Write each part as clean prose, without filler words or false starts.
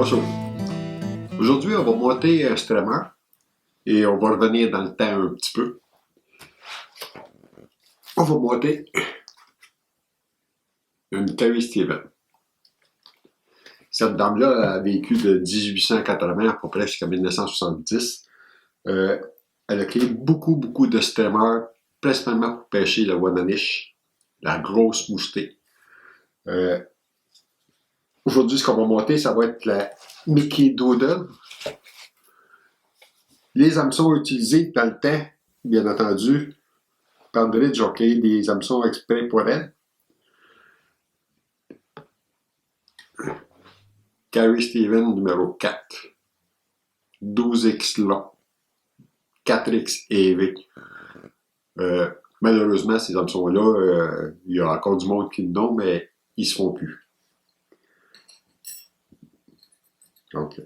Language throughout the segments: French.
Bonjour. Aujourd'hui, on va monter un streamer et on va revenir dans le temps un petit peu. On va monter une Carrie Steven. Cette dame-là a vécu de 1880 à peu près jusqu'à 1970. Elle a créé beaucoup de streamers, principalement pour pêcher le Wananish, la grosse moustée. Aujourd'hui, ce qu'on va monter, ça va être la Mickey Doodle. Les hameçons utilisés dans le temps, bien entendu, Pandridge ont créé des hameçons exprès pour elle. Carrie Steven numéro 4. 12X long. 4X EV. Malheureusement, ces hameçons-là, il y a encore du monde qui l'ont, mais ils se font plus. Donc,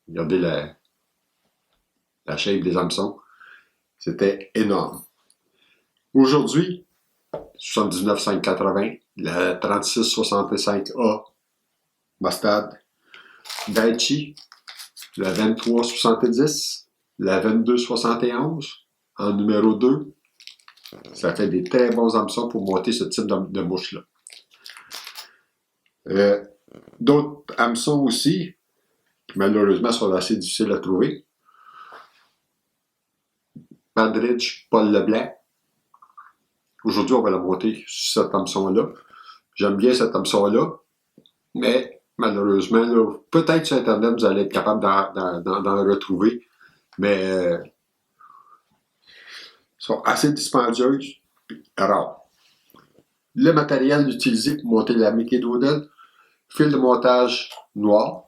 regardez la shape des hameçons. C'était énorme. Aujourd'hui, 79,580, la 3665A Mustad, Daichi, la 2370, la 2271 en numéro 2. Ça fait des très bons hameçons pour monter ce type de mouche-là. D'autres hameçons aussi, qui malheureusement sont assez difficiles à trouver. Pandridge, Paul Leblanc. Aujourd'hui, on va la monter sur cet hameçon-là. J'aime bien cet hameçon-là, mais malheureusement, là, peut-être sur Internet, vous allez être capable d'en retrouver, mais sont assez dispendieuses et rares. Le matériel utilisé pour monter la Mickey Doodle, fil de montage noir,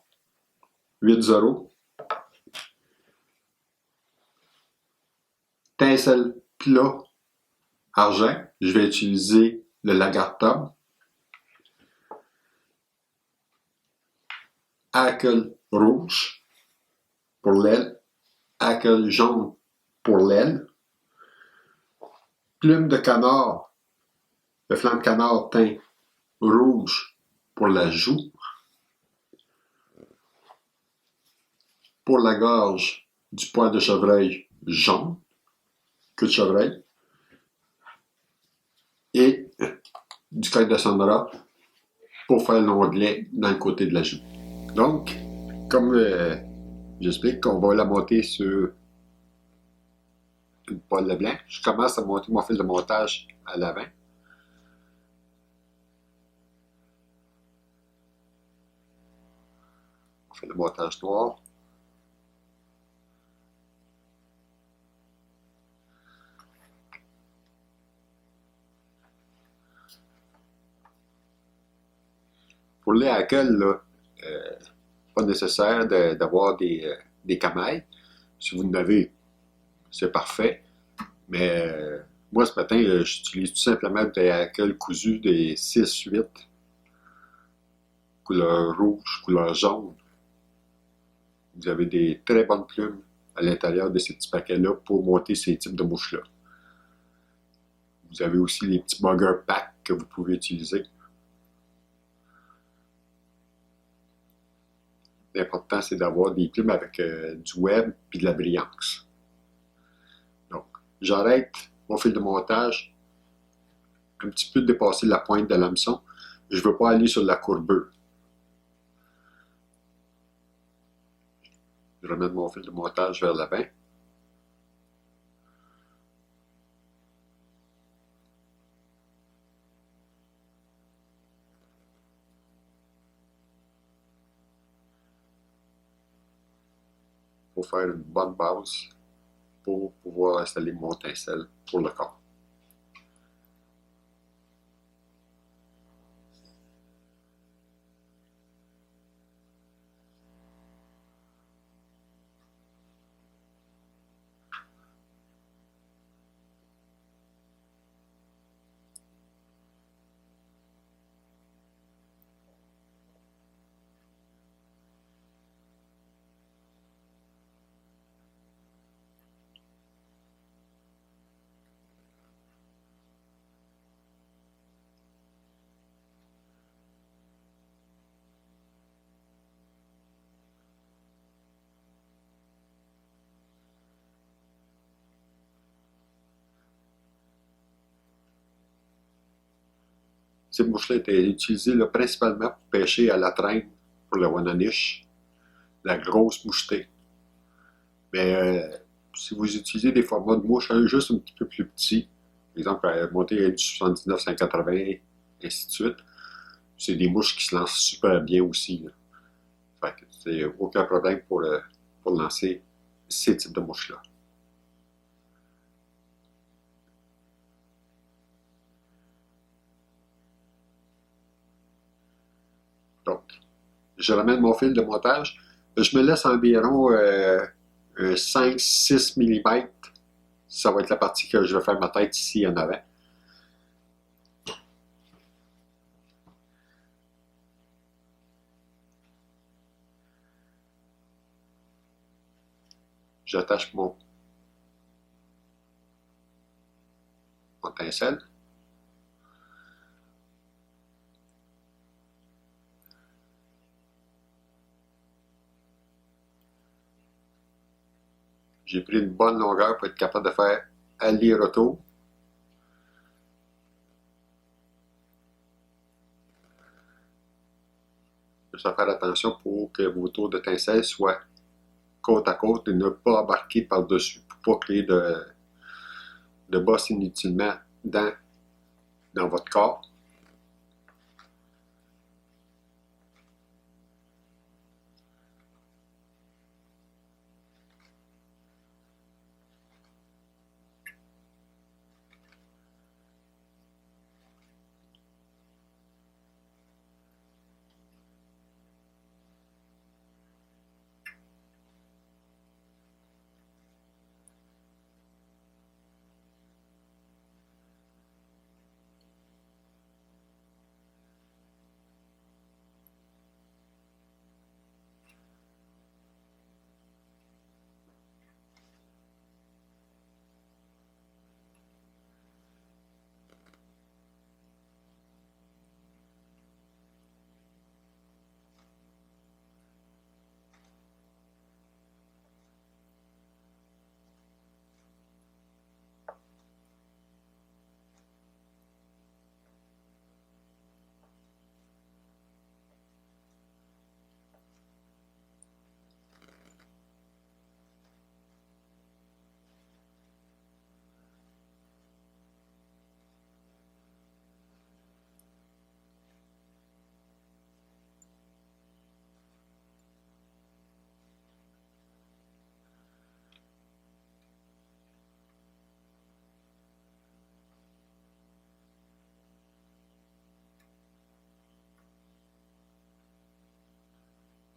8-0, tinsel plat argent, je vais utiliser le Lagartop, hackle rouge pour l'aile, hackle jaune pour l'aile, plume de canard, le flanc de canard teint rouge pour la joue, pour la gorge du poil de chevreuil jaune, queue de chevreuil, et du col de Sandra pour faire l'onglet dans le côté de la joue. Donc, comme j'explique, on va la monter sur une poêle de blanc. Je commence à monter mon fil de montage à l'avant. On fait le montage noir. Pour les hackles, là, pas nécessaire d'avoir des camailles. Si vous en avez, c'est parfait. Mais moi, ce matin, j'utilise tout simplement des hackles cousus, des 6-8, couleur rouge, couleur jaune. Vous avez des très bonnes plumes à l'intérieur de ces petits paquets-là pour monter ces types de mouches-là. Vous avez aussi les petits bugger packs que vous pouvez utiliser. L'important, c'est d'avoir des plumes avec du web et de la brillance. Donc, j'arrête mon fil de montage un petit peu dépasser la pointe de l'hameçon. Je ne veux pas aller sur la courbure. Je remets mon fil de montage vers l'avant. Pour faire une bonne base pour pouvoir installer mon tinsel pour le corps. Ces mouches-là étaient utilisées là, principalement pour pêcher à la traîne pour le Wananiche, la grosse mouchetée. Mais si vous utilisez des formats de mouches juste un petit peu plus petits, par exemple, monter à du 79, 180, ainsi de suite, c'est des mouches qui se lancent super bien aussi. Là. Fait que c'est aucun problème pour lancer ces types de mouches-là. Donc, je ramène mon fil de montage. Je me laisse environ 5-6 mm. Ça va être la partie que je vais faire ma tête ici en avant. J'attache mon pincelle. J'ai pris une bonne longueur pour être capable de faire aller-retour. Je vais faire attention pour que vos tours de pincelle soient côte à côte et ne pas embarquer par-dessus pour pas créer de bosse inutilement dans votre corps.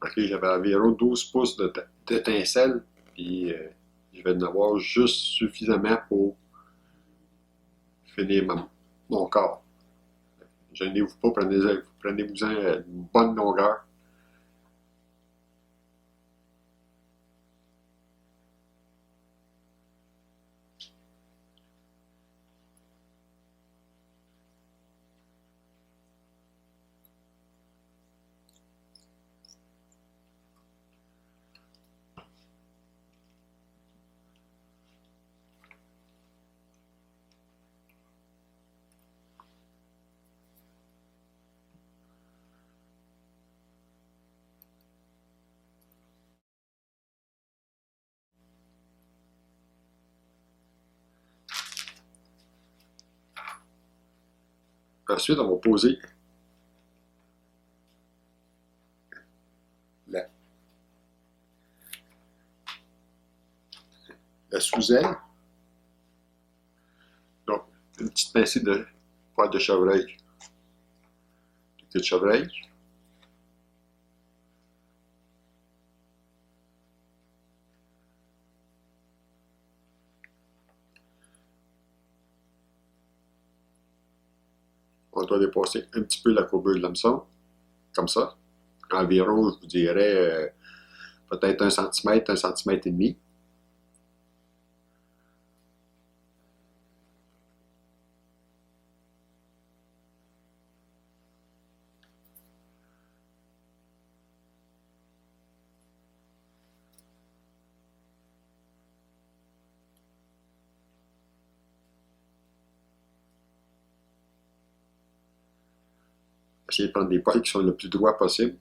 Ok, j'avais environ 12 pouces d'étincelle, puis je vais en avoir juste suffisamment pour finir mon corps. Gênez-vous pas, prenez-vous-en une bonne longueur. Ensuite, on va poser la, la sous-aile. Donc, une petite pincée de poil de chevreuil. De queue de chevreuil. On doit dépasser un petit peu la courbure de l'hameçon, comme ça. Environ, je vous dirais, peut-être 1 cm, 1 cm et demi. essayer de prendre des poils qui sont le plus droits possible.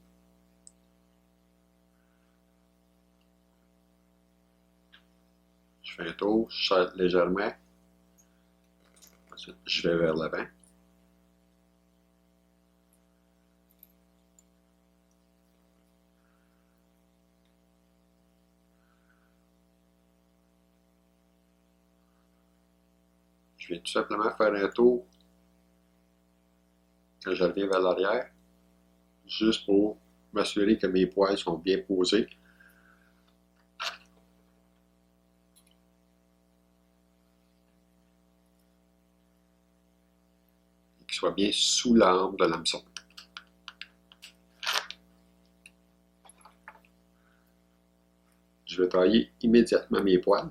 Je fais un tour, je serre légèrement. Ensuite, je vais vers l'avant. Je viens tout simplement faire un tour quand je reviens vers l'arrière, juste pour m'assurer que mes poils sont bien posés. Et qu'ils soient bien sous l'arme de l'hameçon. Je vais tailler immédiatement mes poils.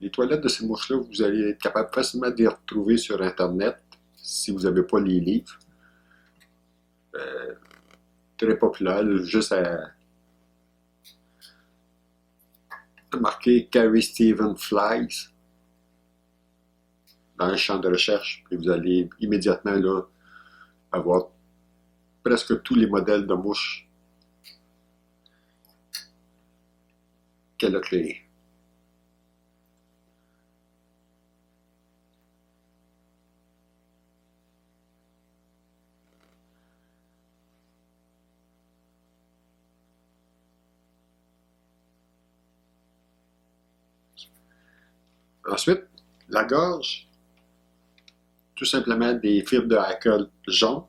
Les toilettes de ces mouches-là, vous allez être capable facilement de les retrouver sur Internet si vous n'avez pas les livres. Très populaire, juste à marquer Carrie Stephen Flies dans un champ de recherche et vous allez immédiatement là, avoir presque tous les modèles de mouches qu'elle a créés. Ensuite, la gorge, tout simplement des fibres de hackle jaunes.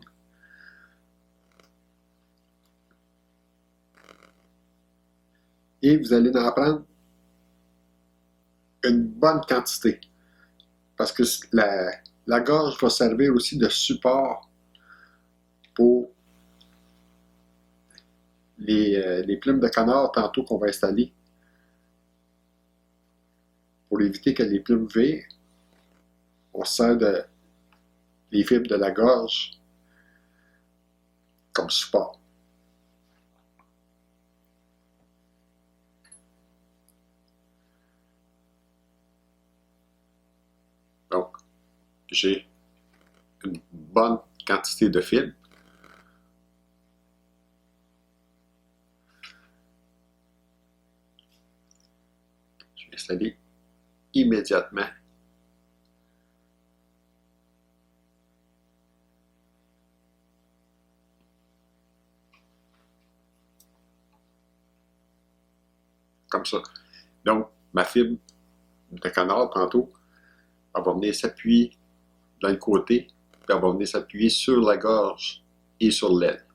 Et vous allez en prendre une bonne quantité. Parce que la gorge va servir aussi de support pour les plumes de canard tantôt qu'on va installer. Pour éviter que les plumes virent, on sert les fibres de la gorge comme support. Donc, j'ai une bonne quantité de fibres. Je vais installer immédiatement comme ça. Donc, ma fibre de canard, tantôt, elle va venir s'appuyer dans le côté, puis elle va venir s'appuyer sur la gorge et sur l'aile.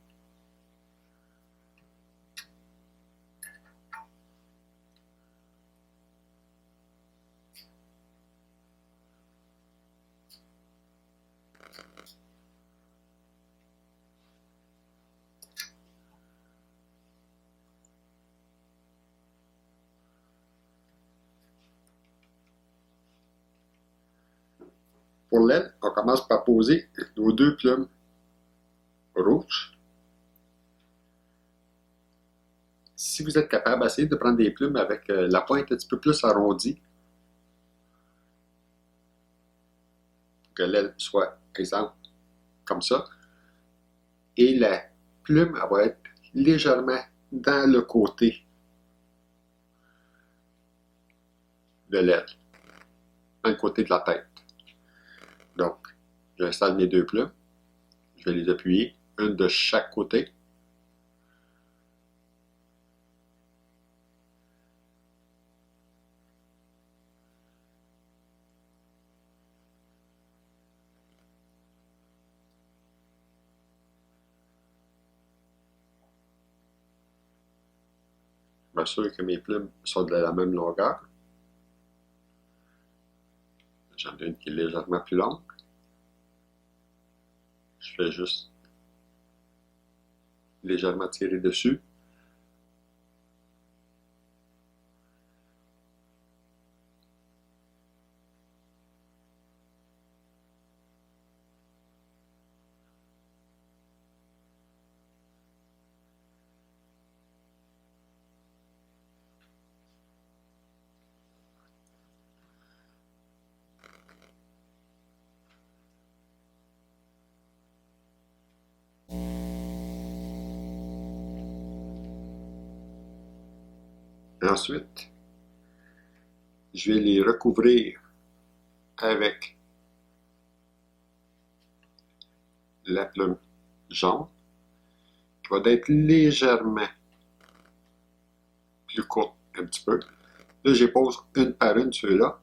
Pour l'aile, on commence par poser nos deux plumes rouges. Si vous êtes capable, essayez de prendre des plumes avec la pointe un petit peu plus arrondie. Que l'aile soit, par exemple, comme ça. Et la plume, elle va être légèrement dans le côté de l'aile, dans le côté de la tête. Donc, j'installe mes deux plumes. Je vais les appuyer, une de chaque côté. Je m'assure que mes plumes sont de la même longueur. J'en ai une qui est légèrement plus longue. Je fais juste légèrement tirer dessus. Ensuite, je vais les recouvrir avec la plume jaune, qui va être légèrement plus courte un petit peu. Là, je les pose une par une, ceux-là.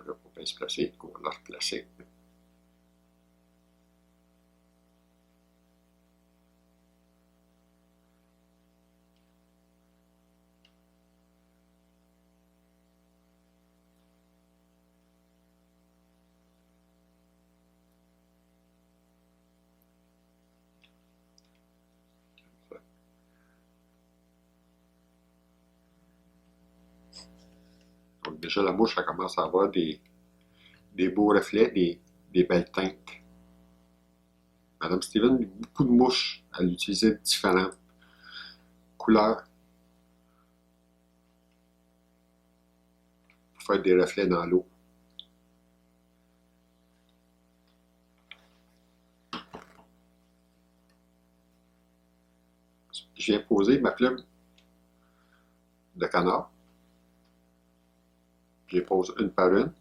Elle va pas bien se placer, on va la replacer. Donc déjà, la mouche, elle commence à avoir des beaux reflets, des belles teintes. Madame Steven a eu beaucoup de mouches. Elle utilisait différentes couleurs pour faire des reflets dans l'eau. Je viens poser ma plume de canard. Je les pose une par une.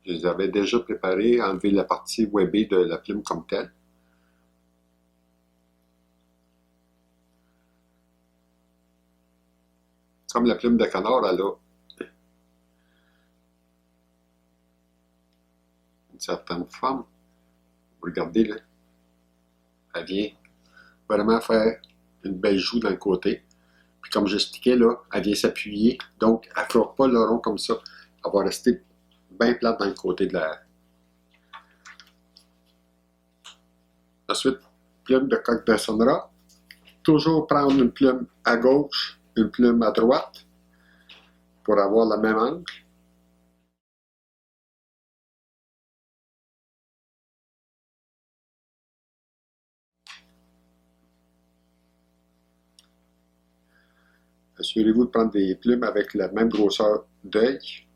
Je les avais déjà préparés, enlevé la partie webbée de la plume comme telle. Comme la plume de canard, elle a une certaine forme. Regardez là, elle vient vraiment faire une belle joue dans le côté. Puis comme j'expliquais là, elle vient s'appuyer, donc elle ne fera pas le rond comme ça. Elle va rester bien plate dans le côté de la... Ensuite, plume de coque de Sonra. Toujours prendre une plume à gauche, une plume à droite pour avoir le même angle. Assurez-vous de prendre des plumes avec la même grosseur d'œil.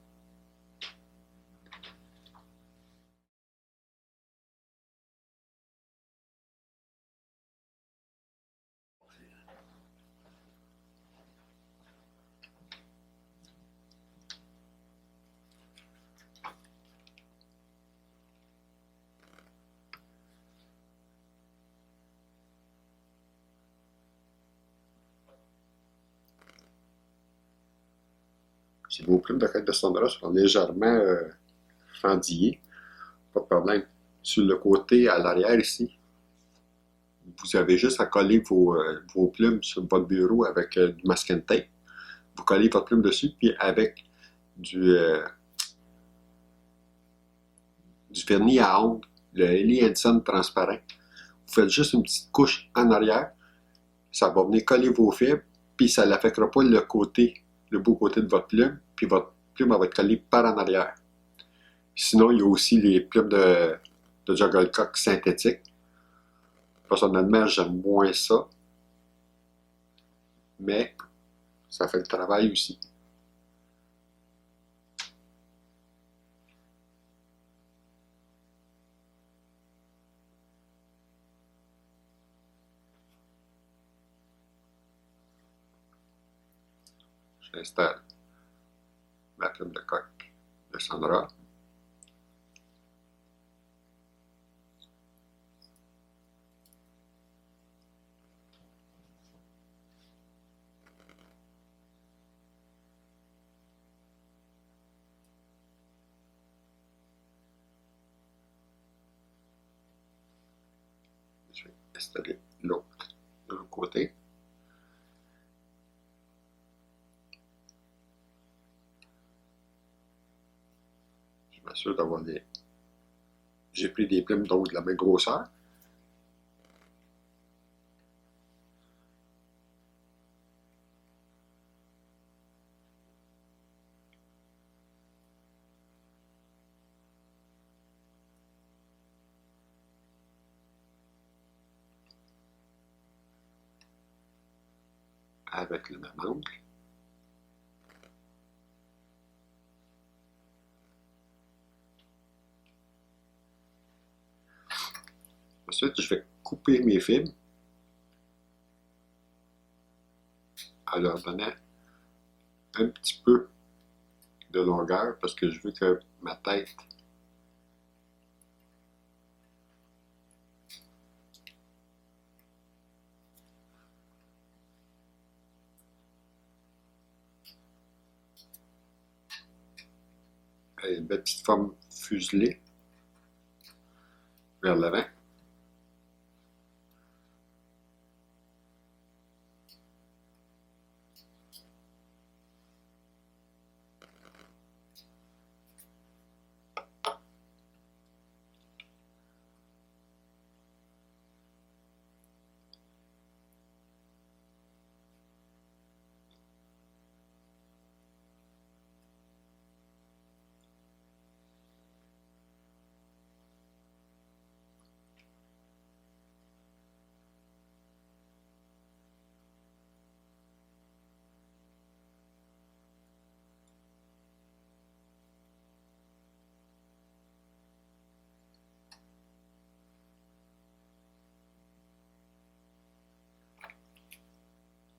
Si vos plumes de coque de Sonra sont légèrement fendillées, pas de problème. Sur le côté, à l'arrière ici, vous avez juste à coller vos plumes sur votre bureau avec du masking tape. Vous collez votre plume dessus, puis avec du vernis à ongles, le Helly Hansen transparent, vous faites juste une petite couche en arrière, ça va venir coller vos fibres, puis ça n'affectera pas le côté, le beau côté de votre plume, puis votre plume va être collée par en arrière. Sinon, il y a aussi les plumes de Jugglecock synthétiques. Personnellement, j'aime moins ça, mais ça fait le travail aussi. J'installe ma plume de coque de Sonra. installer l'autre de l'autre côté. Je m'assure d'avoir des... J'ai pris des plumes donc de la même grosseur. Avec le même angle. Ensuite, je vais couper mes fibres en leur donnant un petit peu de longueur parce que je veux que ma tête ait une belle petite forme fuselée vers l'avant.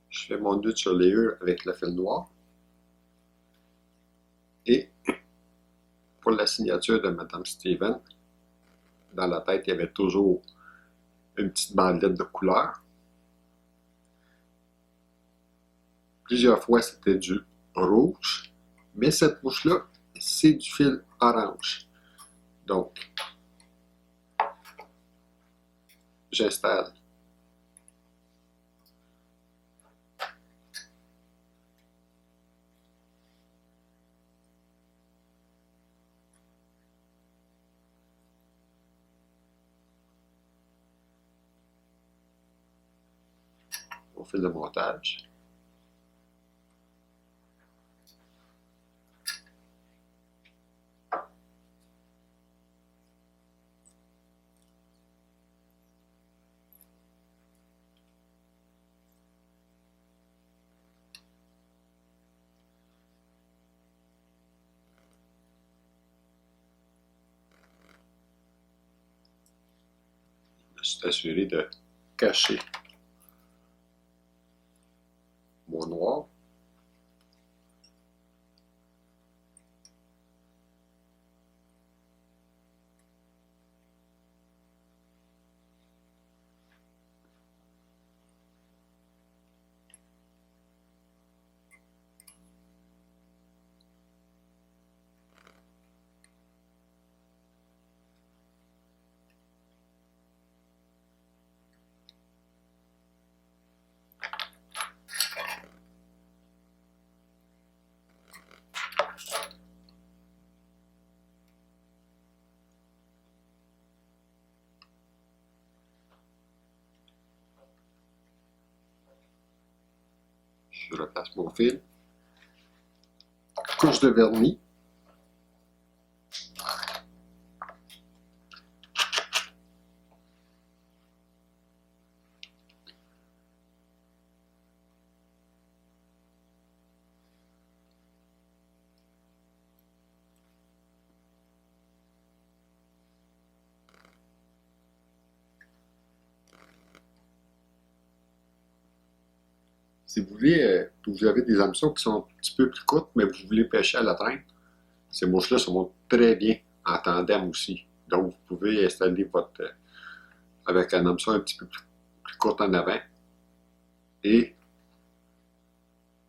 Je fais mon nœud sur les E avec le fil noir. Et pour la signature de Mme Steven, dans la tête, il y avait toujours une petite bandelette de couleur. Plusieurs fois, c'était du rouge, mais cette mouche-là, c'est du fil orange. Donc, j'installe mon fil de montage. Je me suis assuré de cacher mon noir. Je replace mon fil. Couche de vernis. Si vous voulez, vous avez des hameçons qui sont un petit peu plus courtes, mais vous voulez pêcher à la traîne, ces mouches-là se montent très bien en tandem aussi. Donc, vous pouvez installer votre, avec un hameçon un petit peu plus court en avant et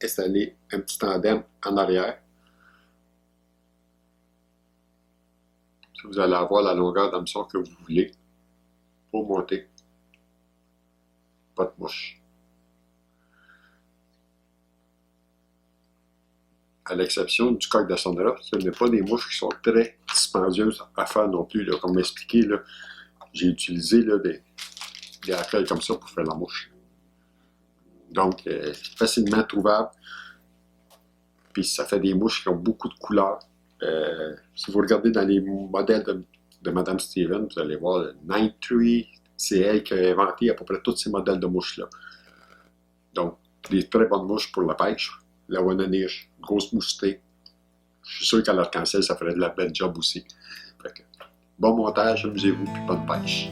installer un petit tandem en arrière. Vous allez avoir la longueur d'hameçon que vous voulez pour monter pas de mouches. À l'exception du coq de Sonora, ce n'est pas des mouches qui sont très dispendieuses à faire non plus. Là. Comme m'expliqué, là, j'ai utilisé là, des raquettes comme ça pour faire la mouche. Donc, facilement trouvable. Puis ça fait des mouches qui ont beaucoup de couleurs. Si vous regardez dans les modèles de Mme Steven, vous allez voir le Night Tree. C'est elle qui a inventé à peu près tous ces modèles de mouches-là. Donc, des très bonnes mouches pour la pêche. La Wananiche, grosse mouchetée. Je suis sûr qu'à l'arc-en-ciel, ça ferait de la belle job aussi. Fait que, bon montage, amusez-vous, puis bonne pêche.